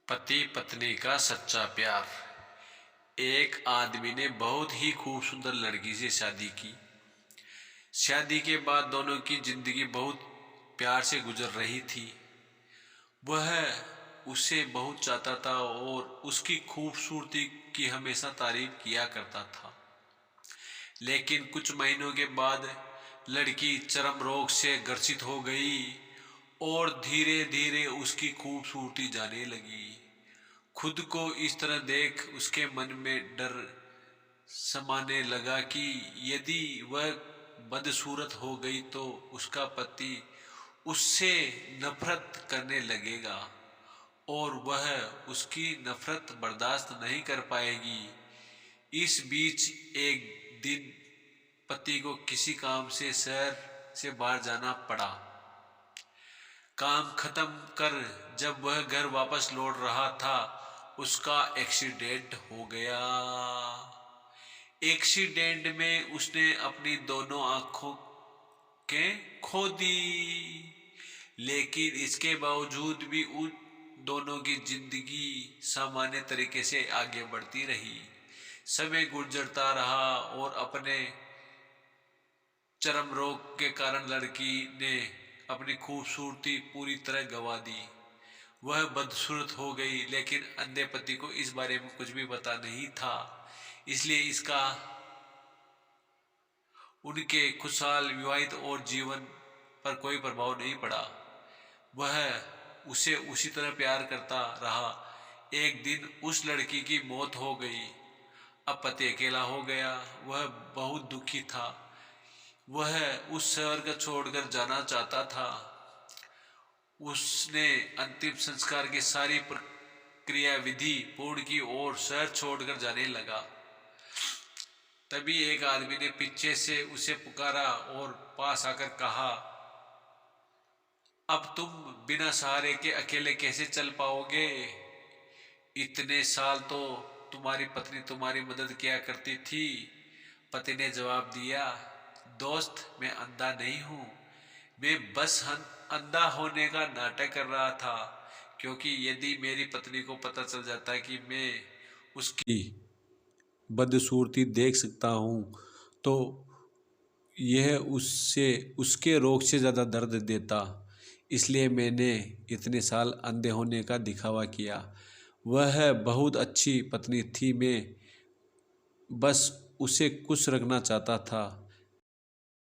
पति पत्नी का सच्चा प्यार। एक आदमी ने बहुत ही खूब सुंदर लड़की से शादी की। शादी के बाद दोनों की जिंदगी बहुत प्यार से गुजर रही थी। वह उसे बहुत चाहता था और उसकी खूबसूरती की हमेशा तारीफ किया करता था। लेकिन कुछ महीनों के बाद लड़की चर्म रोग से ग्रसित हो गई और धीरे धीरे उसकी खूबसूरती जाने लगी। खुद को इस तरह देख उसके मन में डर समाने लगा कि यदि वह बदसूरत हो गई तो उसका पति उससे नफरत करने लगेगा और वह उसकी नफरत बर्दाश्त नहीं कर पाएगी। इस बीच एक दिन पति को किसी काम से शहर से बाहर जाना पड़ा। काम खत्म कर जब वह घर वापस लौट रहा था, उसका एक्सीडेंट हो गया। एक्सीडेंट में उसने अपनी दोनों आंखों के खो दी। लेकिन इसके बावजूद भी उन दोनों की जिंदगी सामान्य तरीके से आगे बढ़ती रही। समय गुजरता रहा और अपने चर्म रोग के कारण लड़की ने अपनी खूबसूरती पूरी तरह गंवा दी। वह बदसूरत हो गई, लेकिन अंधे पति को इस बारे में कुछ भी पता नहीं था, इसलिए इसका उनके खुशहाल विवाहित और जीवन पर कोई प्रभाव नहीं पड़ा। वह उसे उसी तरह प्यार करता रहा। एक दिन उस लड़की की मौत हो गई। अब पति अकेला हो गया। वह बहुत दुखी था। वह उस शहर को छोड़कर जाना चाहता था। उसने अंतिम संस्कार की सारी प्रक्रिया विधि पूर्ण की और शहर छोड़कर जाने लगा। तभी एक आदमी ने पीछे से उसे पुकारा और पास आकर कहा, अब तुम बिना सहारे के अकेले कैसे चल पाओगे? इतने साल तो तुम्हारी पत्नी तुम्हारी मदद किया करती थी। पति ने जवाब दिया, दोस्त, मैं अंधा नहीं हूँ। मैं बस अंधा होने का नाटक कर रहा था, क्योंकि यदि मेरी पत्नी को पता चल जाता कि मैं उसकी बदसूरती देख सकता हूँ तो यह उससे उसके रोग से ज़्यादा दर्द देता। इसलिए मैंने इतने साल अंधे होने का दिखावा किया। वह बहुत अच्छी पत्नी थी, मैं बस उसे खुश रखना चाहता था।